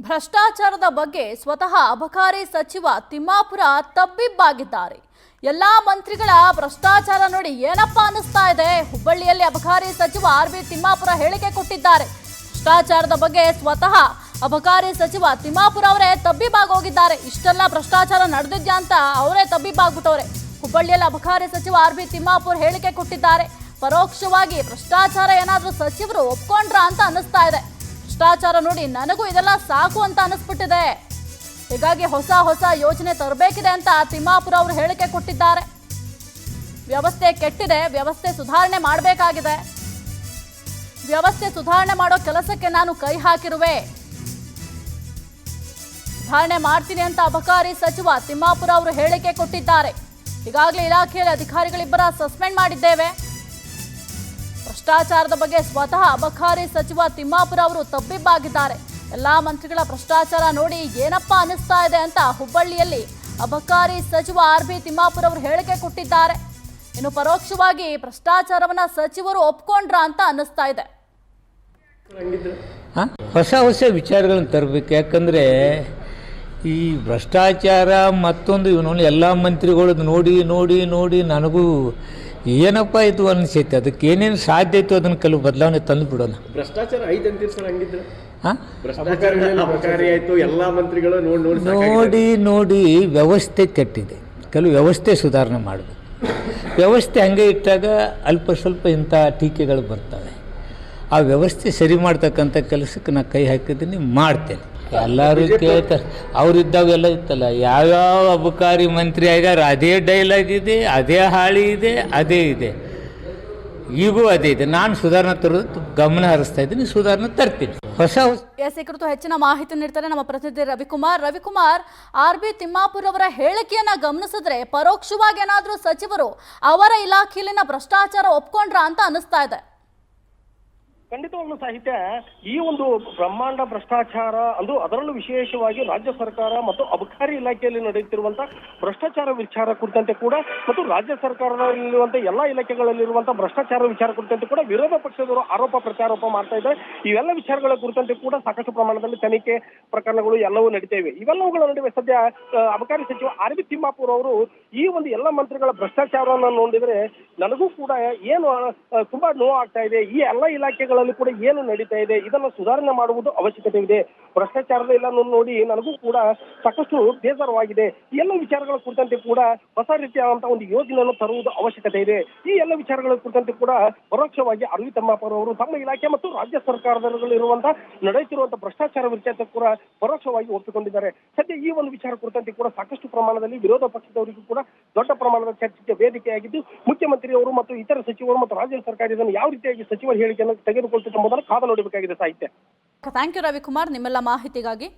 ಭ್ರಷ್ಟಾಚಾರದ ಬಗ್ಗೆ ಸ್ವತಃ ಅಬಕಾರಿ ಸಚಿವ ತಿಮ್ಮಾಪುರ ತಬ್ಬಿಬ್ಬಾಗಿದ್ದಾರೆ. ಎಲ್ಲಾ ಮಂತ್ರಿಗಳ ಭ್ರಷ್ಟಾಚಾರ ನೋಡಿ ಏನಪ್ಪಾ ಅನ್ನಿಸ್ತಾ ಇದೆ. ಹುಬ್ಬಳ್ಳಿಯಲ್ಲಿ ಅಬಕಾರಿ ಸಚಿವ ಆರ್.ಬಿ. ತಿಮ್ಮಾಪುರ ಹೇಳಿಕೆ ಕೊಟ್ಟಿದ್ದಾರೆ. ಭ್ರಷ್ಟಾಚಾರದ ಬಗ್ಗೆ ಸ್ವತಃ ಅಬಕಾರಿ ಸಚಿವ ತಿಮ್ಮಾಪುರ ಅವರೇ ತಬ್ಬಿಬ್ಬಾಗೋಗಿದ್ದಾರೆ. ಇಷ್ಟೆಲ್ಲ ಭ್ರಷ್ಟಾಚಾರ ನಡೆದಿದ್ಯಾ ಅಂತ ಅವರೇ ತಬ್ಬಿಬ್ಬಾಗ್ಬಿಟ್ಟವ್ರೆ. ಹುಬ್ಬಳ್ಳಿಯಲ್ಲಿ ಅಬಕಾರಿ ಸಚಿವ ಆರ್.ಬಿ. ತಿಮ್ಮಾಪುರ ಹೇಳಿಕೆ ಕೊಟ್ಟಿದ್ದಾರೆ. ಪರೋಕ್ಷವಾಗಿ ಭ್ರಷ್ಟಾಚಾರ ಏನಾದರೂ ಸಚಿವರು ಒಪ್ಕೊಂಡ್ರಾ ಅಂತ ಅನ್ನಿಸ್ತಾ ಇದೆ. ಭ್ರಷ್ಟಾಚಾರ ನೋಡಿ ನನಗೂ ಇದೆಲ್ಲ ಸಾಕು ಅಂತ ಅನಿಸ್ಬಿಟ್ಟಿದೆ. ಹೀಗಾಗಿ ಹೊಸ ಯೋಜನೆ ತರಬೇಕಿದೆ ಅಂತ ತಿಮ್ಮಾಪುರ ಅವರು ಹೇಳಿಕೆ ಕೊಟ್ಟಿದ್ದಾರೆ. ವ್ಯವಸ್ಥೆ ಕೆಟ್ಟಿದೆ, ವ್ಯವಸ್ಥೆ ಸುಧಾರಣೆ ಮಾಡಬೇಕಾಗಿದೆ. ವ್ಯವಸ್ಥೆ ಸುಧಾರಣೆ ಮಾಡೋ ಕೆಲಸಕ್ಕೆ ನಾನು ಕೈ ಹಾಕಿರುವೆ, ಸುಧಾರಣೆ ಮಾಡ್ತೀನಿ ಅಂತ ಅಬಕಾರಿ ಸಚಿವ ತಿಮ್ಮಾಪುರ ಅವರು ಹೇಳಿಕೆ ಕೊಟ್ಟಿದ್ದಾರೆ. ಈಗಾಗಲೇ ಇಲಾಖೆಯಲ್ಲಿ ಅಧಿಕಾರಿಗಳಿಬ್ಬರ ಸಸ್ಪೆಂಡ್ ಮಾಡಿದ್ದೇವೆ. ಭ್ರಷ್ಟಾಚಾರದ ಬಗ್ಗೆ ಸ್ವತಃ ಅಬಕಾರಿ ಸಚಿವ ತಿಮ್ಮಾಪುರ ಅವರು ತಬ್ಬಿಬ್ಬಾಗಿದ್ದಾರೆ. ಎಲ್ಲಾ ಮಂತ್ರಿಗಳ ಭ್ರಷ್ಟಾಚಾರ ನೋಡಿ ಏನಪ್ಪಾ ಅನಿಸ್ತಾ ಇದೆ ಅಂತ ಹುಬ್ಬಳ್ಳಿಯಲ್ಲಿ ಅಬಕಾರಿ ಸಚಿವ ಆರ್.ಬಿ. ತಿಮ್ಮಾಪುರ ಅವರು ಹೇಳಿಕೆ ಕೊಟ್ಟಿದ್ದಾರೆ. ಇನ್ನು ಪರೋಕ್ಷವಾಗಿ ಭ್ರಷ್ಟಾಚಾರವನ್ನ ಸಚಿವರು ಒಪ್ಕೊಂಡ್ರಾ ಅಂತ ಅನ್ನಿಸ್ತಾ ಇದೆ. ಹೊಸ ವಿಚಾರಗಳನ್ನು ತರಬೇಕು. ಯಾಕಂದರೆ ಈ ಭ್ರಷ್ಟಾಚಾರ ಮತ್ತೊಂದು ಇವನು ಎಲ್ಲ ಮಂತ್ರಿಗಳು ನೋಡಿ ನನಗೂ ಏನಪ್ಪ ಇದು ಅನಿಸೈತೆ. ಅದಕ್ಕೆ ಏನೇನು ಸಾಧ್ಯ ಇತ್ತು ಅದನ್ನು ಕೆಲವು ಬದಲಾವಣೆ ತಂದು ಬಿಡೋಣ. ಭ್ರಷ್ಟಾಚಾರ ಐದು ಅಂತೀರಿ ಸರ್, ಹಂಗಿದ್ರೆ ಆಯ್ತು ಎಲ್ಲ ಮಂತ್ರಿಗಳು ನೋಡಿ ವ್ಯವಸ್ಥೆ ಕೆಟ್ಟಿದೆ. ಕೆಲವು ವ್ಯವಸ್ಥೆ ಸುಧಾರಣೆ ಮಾಡಬೇಕು. ವ್ಯವಸ್ಥೆ ಹಂಗೆ ಇಟ್ಟಾಗ ಅಲ್ಪ ಸ್ವಲ್ಪ ಇಂಥ ಟೀಕೆಗಳು ಬರ್ತವೆ. ಆ ವ್ಯವಸ್ಥೆ ಸರಿ ಮಾಡ್ತಕ್ಕಂಥ ಕೆಲಸಕ್ಕೆ ನಾನು ಕೈ ಹಾಕಿದ್ದೀನಿ, ಮಾಡ್ತೇನೆ. ಎಲ್ಲರೂ ಕೇಳ್ತಾರೆ, ಅವರಿದ್ದಾವೆಲ್ಲ ಇತ್ತಲ್ಲ, ಯಾವ್ಯಾವ ಅಬಕಾರಿ ಮಂತ್ರಿ ಆಗ್ಯಾರ ಅದೇ ಡೈಲಾಗ್ ಇದೆ, ಅದೇ ಹಾಳಿ ಇದೆ, ಅದೇ ಇದೆ, ಈಗೂ ಅದೇ ಇದೆ. ನಾನು ಸುಧಾರಣೆ ತರೋದು ಗಮನ ಹರಿಸ್ತಾ ಇದ್ದೀನಿ, ಸುಧಾರಣೆ ತರ್ತೀನಿ. ಈ ಕುರಿತು ಹೆಚ್ಚಿನ ಮಾಹಿತಿ ನೀಡ್ತಾರೆ ನಮ್ಮ ಪ್ರತಿನಿಧಿ ರವಿಕುಮಾರ್. ಆರ್.ಬಿ. ತಿಮ್ಮಾಪುರ ಅವರ ಹೇಳಿಕೆಯನ್ನ ಗಮನಿಸಿದ್ರೆ ಪರೋಕ್ಷವಾಗಿ ಏನಾದರೂ ಸಚಿವರು ಅವರ ಇಲಾಖೆಯಲ್ಲಿನ ಭ್ರಷ್ಟಾಚಾರ ಒಪ್ಕೊಂಡ್ರಾ ಅಂತ ಅನಿಸ್ತಾ ಇದೆ. ಖಂಡಿತವಾಗ್ಲೂ ಸಾಹಿತ್ಯ, ಈ ಒಂದು ಬ್ರಹ್ಮಾಂಡ ಭ್ರಷ್ಟಾಚಾರ ಅಂದು ಅದರಲ್ಲೂ ವಿಶೇಷವಾಗಿ ರಾಜ್ಯ ಸರ್ಕಾರ ಮತ್ತು ಅಬಕಾರಿ ಇಲಾಖೆಯಲ್ಲಿ ನಡೆಯುತ್ತಿರುವಂತಹ ಭ್ರಷ್ಟಾಚಾರ ವಿಚಾರ ಕುರಿತಂತೆ ಕೂಡ ಮತ್ತು ರಾಜ್ಯ ಸರ್ಕಾರದಲ್ಲಿರುವಂತಹ ಎಲ್ಲಾ ಇಲಾಖೆಗಳಲ್ಲಿರುವಂತಹ ಭ್ರಷ್ಟಾಚಾರ ವಿಚಾರ ಕುರಿತಂತೆ ಕೂಡ ವಿರೋಧ ಪಕ್ಷದವರು ಆರೋಪ ಪ್ರತ್ಯಾರೋಪ ಮಾಡ್ತಾ ಇದ್ದಾರೆ. ಇವೆಲ್ಲ ವಿಚಾರಗಳ ಕುರಿತಂತೆ ಕೂಡ ಸಾಕಷ್ಟು ಪ್ರಮಾಣದಲ್ಲಿ ತನಿಖೆ ಪ್ರಕರಣಗಳು ಎಲ್ಲವೂ ನಡೀತಾ ಇವೆ. ಇವೆಲ್ಲವುಗಳ ನಡುವೆ ಸದ್ಯ ಅಬಕಾರಿ ಸಚಿವ ಆರ್.ಬಿ. ತಿಮ್ಮಾಪುರ ಅವರು ಈ ಒಂದು ಎಲ್ಲ ಮಂತ್ರಿಗಳ ಭ್ರಷ್ಟಾಚಾರವನ್ನು ನೋಡಿದ್ರೆ ನನಗೂ ಕೂಡ ಏನು ತುಂಬಾ ನೋವು ಆಗ್ತಾ ಇದೆ. ಈ ಎಲ್ಲ ಇಲಾಖೆಗಳಲ್ಲಿ ಕೂಡ ಏನು ನಡೀತಾ ಇದೆ, ಇದನ್ನು ಸುಧಾರಣೆ ಮಾಡುವುದು ಅವಶ್ಯಕತೆ ಇದೆ. ಭ್ರಷ್ಟಾಚಾರದ ಎಲ್ಲ ನೋಡಿ ನನಗೂ ಕೂಡ ಸಾಕಷ್ಟು ಬೇಸರವಾಗಿದೆ. ಈ ಎಲ್ಲ ವಿಚಾರಗಳ ಕುರಿತಂತೆ ಕೂಡ ಹೊಸ ರೀತಿಯಾದಂತಹ ಒಂದು ಯೋಜನೆಯನ್ನು ತರುವುದು ಅವಶ್ಯಕತೆ ಇದೆ. ಈ ಎಲ್ಲ ವಿಚಾರಗಳ ಕುರಿತಂತೆ ಕೂಡ ಪರೋಕ್ಷವಾಗಿ ಆರ್.ಬಿ. ತಿಮ್ಮಾಪುರ ಅವರು ತಮ್ಮ ಇಲಾಖೆ ಮತ್ತು ರಾಜ್ಯ ಸರ್ಕಾರದಲ್ಲಿರುವಂತಹ ನಡೆಯುತ್ತಿರುವಂತಹ ಭ್ರಷ್ಟಾಚಾರ ವಿಚಾರ ಕೂಡ ಪರೋಕ್ಷವಾಗಿ ಒಪ್ಪಿಕೊಂಡಿದ್ದಾರೆ. ಸದ್ಯ ಈ ಒಂದು ವಿಚಾರ ಕುರಿತಂತೆ ಕೂಡ ಸಾಕಷ್ಟು ಪ್ರಮಾಣದಲ್ಲಿ ವಿರೋಧ ಪಕ್ಷದವರಿಗೂ ಕೂಡ ದೊಡ್ಡ ಪ್ರಮಾಣದ ಚರ್ಚೆಗೆ ವೇದಿಕೆಯಾಗಿದ್ದು, ಮುಖ್ಯಮಂತ್ರಿಯವರು ಮತ್ತು ಇತರ ಸಚಿವರು ಮತ್ತು ರಾಜ್ಯ ಸರ್ಕಾರ ಇದನ್ನು ಯಾವ ರೀತಿಯಾಗಿ ಸಚಿವರ ಹೇಳಿಕೆಯನ್ನು ತೆಗೆದುಕೊಳ್ತಿದ್ದ ಎಂಬುದನ್ನು ಕಾದು ನೋಡಬೇಕಾಗಿದೆ. ಸಾಹಿತ್ಯ, ಥ್ಯಾಂಕ್ ಯು ರವಿಕುಮಾರ್ ನಿಮ್ಮೆಲ್ಲ ಮಾಹಿತಿಗಾಗಿ.